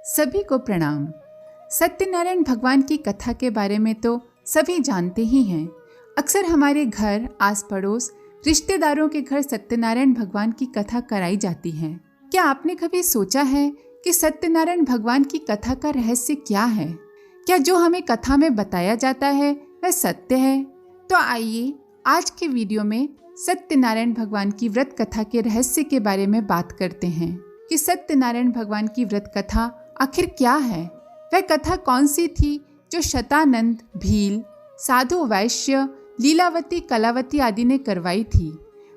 सभी को प्रणाम। सत्यनारायण भगवान की कथा के बारे में तो सभी जानते ही हैं। अक्सर हमारे घर, आस पड़ोस, रिश्तेदारों के घर सत्यनारायण भगवान की कथा कराई जाती है। क्या आपने कभी सोचा है कि सत्यनारायण भगवान की कथा का रहस्य क्या है? क्या जो हमें कथा में बताया जाता है वह सत्य है? तो आइए आज के वीडियो में सत्यनारायण भगवान की व्रत कथा के रहस्य के बारे में बात करते हैं कि सत्यनारायण भगवान की व्रत कथा आखिर क्या है। वह कथा कौन सी थी जो शतानंद, भील, साधु वैश्य, लीलावती, कलावती आदि ने करवाई थी?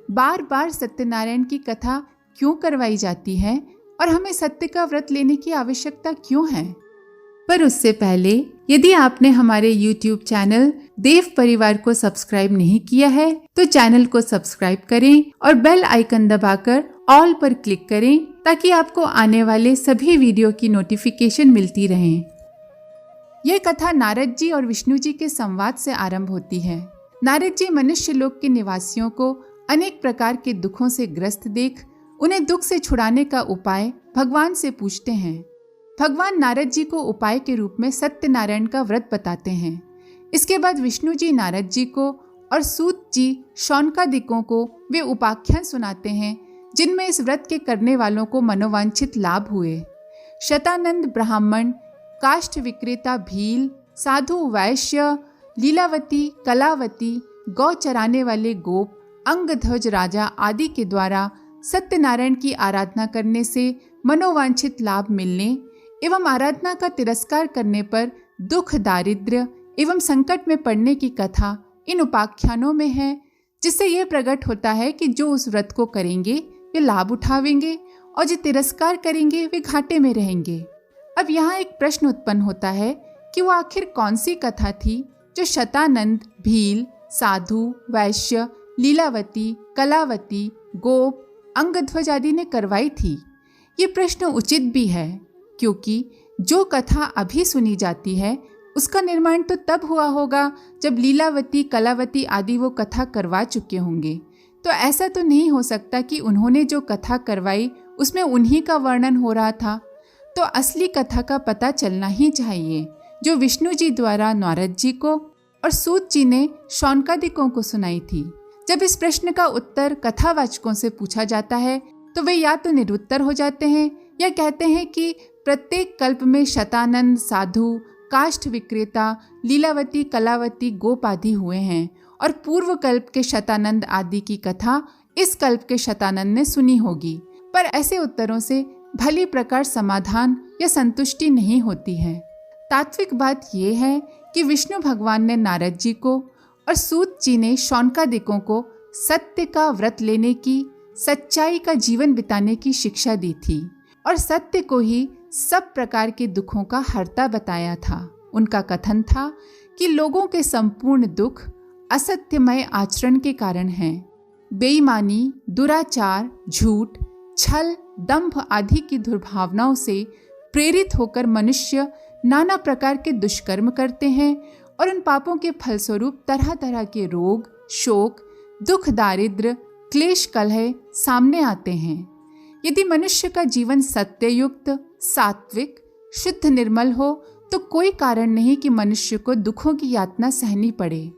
बार बार सत्यनारायण की कथा क्यों करवाई जाती है और हमें सत्य का व्रत लेने की आवश्यकता क्यों है? पर उससे पहले यदि आपने हमारे YouTube चैनल देव परिवार को सब्सक्राइब नहीं किया है तो चैनल को सब्सक्राइब करें और बेल आइकन दबाकर ऑल पर क्लिक करें ताकि आपको आने वाले सभी वीडियो की नोटिफिकेशन मिलती रहे। यह कथा नारद जी और विष्णु जी के संवाद से आरंभ होती है। नारद जी मनुष्य लोक के निवासियों को अनेक प्रकार के दुखों से ग्रस्त देख उन्हें दुख से छुड़ाने का उपाय भगवान से पूछते हैं। भगवान नारद जी को उपाय के रूप में सत्यनारायण का व्रत बताते हैं। इसके बाद विष्णु जी नारद जी को और सूत जी शौनकादिकों को वे उपाख्यान सुनाते हैं जिनमें इस व्रत के करने वालों को मनोवांछित लाभ हुए। शतानंद ब्राह्मण, काष्ठ विक्रेता भील, साधु वैश्य, लीलावती, कलावती, गौ चराने वाले गोप, अंगध्वज राजा आदि के द्वारा सत्यनारायण की आराधना करने से मनोवांछित लाभ मिलने एवं आराधना का तिरस्कार करने पर दुख, दारिद्र्य एवं संकट में पड़ने की कथा इन उपाख्यानों में है, जिससे यह प्रकट होता है कि जो उस व्रत को करेंगे वे लाभ उठावेंगे और जो तिरस्कार करेंगे वे घाटे में रहेंगे। अब यहाँ एक प्रश्न उत्पन्न होता है कि वो आखिर कौन सी कथा थी जो शतानंद, भील, साधु, वैश्य, लीलावती, कलावती, गोप, अंगध्वज आदि ने करवाई थी। ये प्रश्न उचित भी है क्योंकि जो कथा अभी सुनी जाती है उसका निर्माण तो तब हुआ होगा जब लीलावती, कलावती आदि वो कथा करवा चुके होंगे। तो ऐसा तो नहीं हो सकता कि उन्होंने जो कथा करवाई उसमें उन्हीं का वर्णन हो रहा था। तो असली कथा का पता चलना ही चाहिए जो विष्णु जी द्वारा नारद जी को और सूत जी ने शौनकादिकों को सुनाई थी। जब इस प्रश्न का उत्तर कथावाचकों से पूछा जाता है तो वे या तो निरुत्तर हो जाते हैं या कहते हैं कि प्रत्येक कल्प में शतानंद, साधु, काष्ठ विक्रेता, लीलावती, कलावती, गोप आदि हुए हैं और पूर्व कल्प के शतानंद आदि की कथा इस कल्प के शतानंद ने सुनी होगी। पर ऐसे उत्तरों से भली प्रकार समाधान या संतुष्टि नहीं होती है। तात्विक बात यह है कि विष्णु भगवान ने नारद जी को और सूत जी ने शौनकादिकों को सत्य का व्रत लेने की, सच्चाई का जीवन बिताने की शिक्षा दी थी और सत्य को ही सब प्रकार के दुखों का हर्ता बताया था। उनका कथन था कि लोगों के संपूर्ण दुख असत्यमय आचरण के कारण हैं। बेईमानी, दुराचार, झूठ, छल, दंभ आदि की दुर्भावनाओं से प्रेरित होकर मनुष्य नाना प्रकार के दुष्कर्म करते हैं और उन पापों के फलस्वरूप तरह तरह के रोग, शोक, दुख, दारिद्र्य, क्लेश, कलह सामने आते हैं। यदि मनुष्य का जीवन सत्ययुक्त, सात्विक, शुद्ध, निर्मल हो तो कोई कारण नहीं कि मनुष्य को दुखों की यातना सहनी पड़े।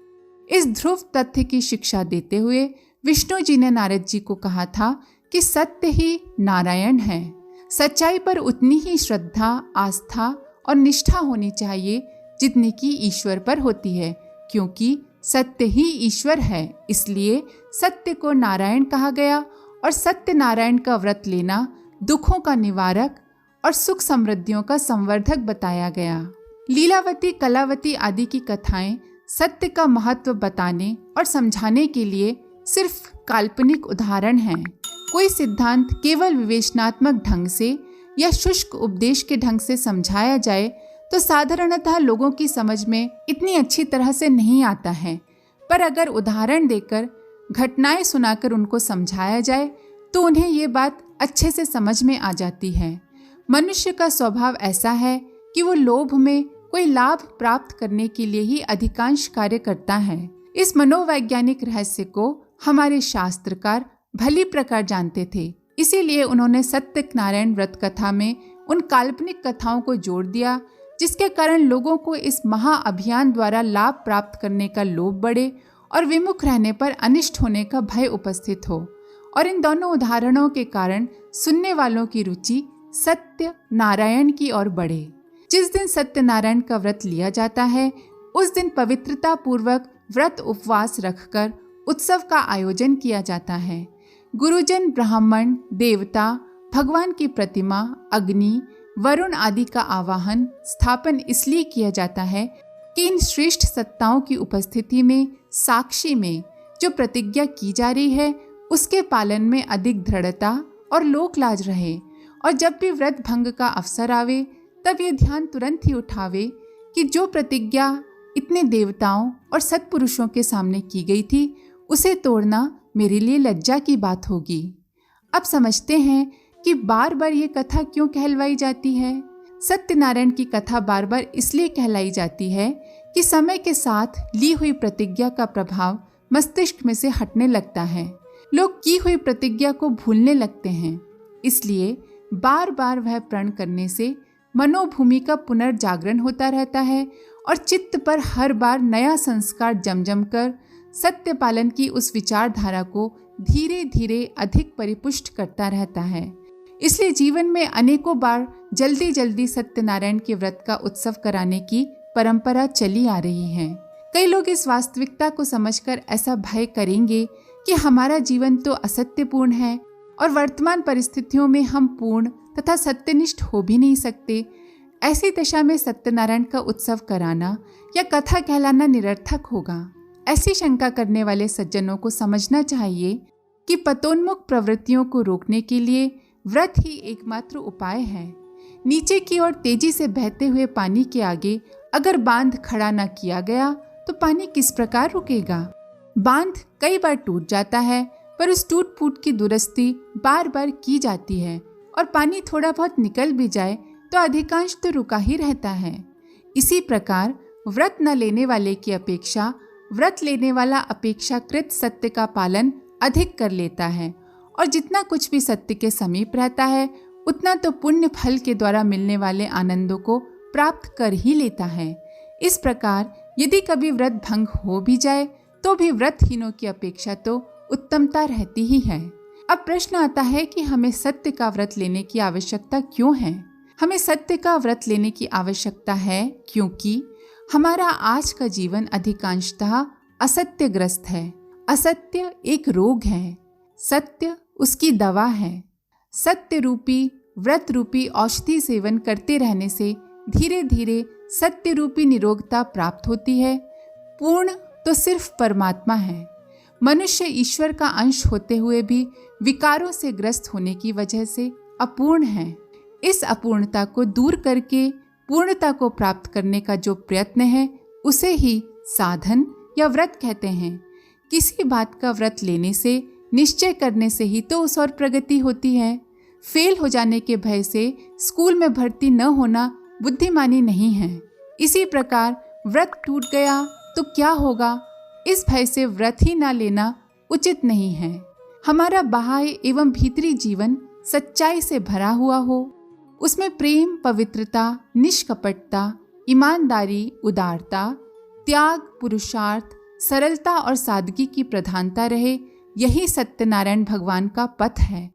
इस ध्रुव तथ्य की शिक्षा देते हुए विष्णु जी ने नारद जी को कहा था कि सत्य ही नारायण है। सच्चाई पर उतनी ही श्रद्धा, आस्था और निष्ठा होनी चाहिए जितनी कि ईश्वर पर होती है, क्योंकि सत्य ही ईश्वर है। इसलिए सत्य को नारायण कहा गया और सत्यनारायण का व्रत लेना दुखों का निवारक और सुख समृद्धियों का संवर्धक बताया गया। लीलावती, कलावती आदि की कथाएं सत्य का महत्व बताने और समझाने के लिए सिर्फ काल्पनिक उदाहरण हैं। कोई सिद्धांत केवल विवेचनात्मक ढंग से या शुष्क उपदेश के ढंग से समझाया जाए तो साधारणतः लोगों की समझ में इतनी अच्छी तरह से नहीं आता है। पर अगर उदाहरण देकर, घटनाएं सुनाकर उनको समझाया जाए तो उन्हें ये बात अच्छे से समझ में आ जाती है। मनुष्य का स्वभाव ऐसा है कि वो लोभ में कोई लाभ प्राप्त करने के लिए ही अधिकांश कार्य करता है। इस मनोवैज्ञानिक रहस्य को हमारे शास्त्रकार भली प्रकार जानते थे। इसीलिए उन्होंने सत्यनारायण व्रत कथा में उन काल्पनिक कथाओं को जोड़ दिया, जिसके कारण लोगों को इस महाअभियान द्वारा लाभ प्राप्त करने का लोभ बढ़े और विमुख रहने पर अनिष्ट होने का भय उपस्थित हो। और इन दोनों उदाहरणों के कारण सुनने वालों की रुचि सत्यनारायण की ओर बढ़े। जिस दिन सत्यनारायण का व्रत लिया जाता है, उस दिन पवित्रता पूर्वक व्रत उपवास रखकर उत्सव का आयोजन किया जाता है। गुरुजन, ब्राह्मण, देवता, भगवान की प्रतिमा, अग्नि, वरुण आदि का आवाहन स्थापन इसलिए किया जाता है कि इन श्रेष्ठ सत्ताओं की उपस्थिति में साक्षी में जो प्रतिज्ञा की जा रही है उसके पालन में अधिक दृढ़ता और लोक लाज रहे, और जब भी व्रत भंग का अवसर आवे तब ये ध्यान तुरंत ही उठावे कि जो प्रतिज्ञा इतने देवताओं और सत्पुरुषों के सामने की गई थी उसे तोड़ना मेरे लिए लज्जा की बात होगी। अब समझते हैं कि बार बार ये कथा क्यों कहलवाई जाती है। सत्यनारायण की कथा बार बार इसलिए कहलाई जाती है कि समय के साथ ली हुई प्रतिज्ञा का प्रभाव मस्तिष्क में से हटने लगता है। लोग की हुई प्रतिज्ञा को भूलने लगते हैं। इसलिए बार बार वह प्रण करने से मनोभूमि का पुनर्जागरण होता रहता है और चित्त पर हर बार नया संस्कार जम कर सत्य पालन की उस विचारधारा को धीरे धीरे अधिक परिपुष्ट करता रहता है। इसलिए जीवन में अनेकों बार जल्दी जल्दी सत्यनारायण के व्रत का उत्सव कराने की परंपरा चली आ रही है। कई लोग इस वास्तविकता को समझकर ऐसा भय करेंगे कि हमारा जीवन तो असत्यपूर्ण है और वर्तमान परिस्थितियों में हम पूर्ण तथा सत्यनिष्ठ हो भी नहीं सकते। ऐसी दशा में सत्यनारायण का उत्सव कराना या कथा कहलाना निरर्थक होगा। ऐसी शंका करने वाले सज्जनों को समझना चाहिए कि पतोन्मुख प्रवृत्तियों को रोकने के लिए व्रत ही एकमात्र उपाय है। नीचे की ओर तेजी से बहते हुए पानी के आगे अगर बांध खड़ा न किया गया तो पानी किस प्रकार रुकेगा। बांध कई बार टूट जाता है, पर उस टूट फूट की दुरुस्ती बार बार की जाती है और पानी थोड़ा बहुत निकल भी जाए तो अधिकांश तो रुका ही रहता है। इसी प्रकार व्रत न लेने वाले की अपेक्षा व्रत लेने वाला अपेक्षाकृत सत्य का पालन अधिक कर लेता है, और जितना कुछ भी सत्य के समीप रहता है उतना तो पुण्य फल के द्वारा मिलने वाले आनंदों को प्राप्त कर ही लेता है। इस प्रकार यदि कभी व्रत भंग हो भी जाए तो भी व्रतहीनों की अपेक्षा तो उत्तमता रहती ही है। अब प्रश्न आता है कि हमें सत्य का व्रत लेने की आवश्यकता क्यों है। हमें सत्य का व्रत लेने की आवश्यकता है क्योंकि हमारा आज का जीवन अधिकांशतः असत्यग्रस्त है। असत्य एक रोग है, सत्य उसकी दवा है। सत्य रूपी व्रत रूपी औषधि सेवन करते रहने से धीरे धीरे सत्य रूपी निरोगता प्राप्त होती है। पूर्ण तो सिर्फ परमात्मा है। मनुष्य ईश्वर का अंश होते हुए भी विकारों से ग्रस्त होने की वजह से अपूर्ण है। इस अपूर्णता को दूर करके पूर्णता को प्राप्त करने का जो प्रयत्न है उसे ही साधन या व्रत कहते हैं। किसी बात का व्रत लेने से, निश्चय करने से ही तो उस और प्रगति होती है। फेल हो जाने के भय से स्कूल में भर्ती न होना बुद्धिमानी नहीं है। इसी प्रकार व्रत टूट गया तो क्या होगा, इस भय से व्रत ही ना लेना उचित नहीं है। हमारा बाह्य एवं भीतरी जीवन सच्चाई से भरा हुआ हो, उसमें प्रेम, पवित्रता, निष्कपटता, ईमानदारी, उदारता, त्याग, पुरुषार्थ, सरलता और सादगी की प्रधानता रहे। यही सत्यनारायण भगवान का पथ है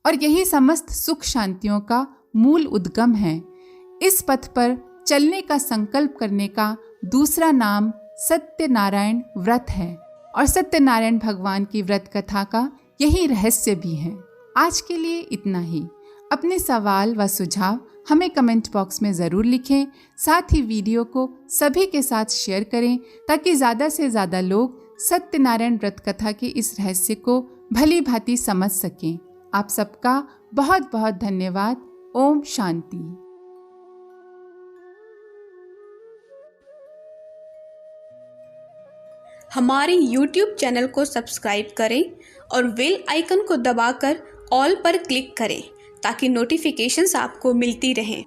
और यही समस्त सुख शांतियों का मूल उद्गम है। इस पथ पर चलने का संकल्प करने का दूसरा नाम सत्यनारायण व्रत है और सत्यनारायण भगवान की व्रत कथा का यही रहस्य भी है। आज के लिए इतना ही। अपने सवाल व सुझाव हमें कमेंट बॉक्स में ज़रूर लिखें। साथ ही वीडियो को सभी के साथ शेयर करें ताकि ज़्यादा से ज़्यादा लोग सत्यनारायण व्रत कथा के इस रहस्य को भली भांति समझ सकें। आप सबका बहुत बहुत धन्यवाद। ओम शांति। हमारे YouTube चैनल को सब्सक्राइब करें और बेल आइकन को दबाकर ऑल पर क्लिक करें ताकि नोटिफिकेशंस आपको मिलती रहें।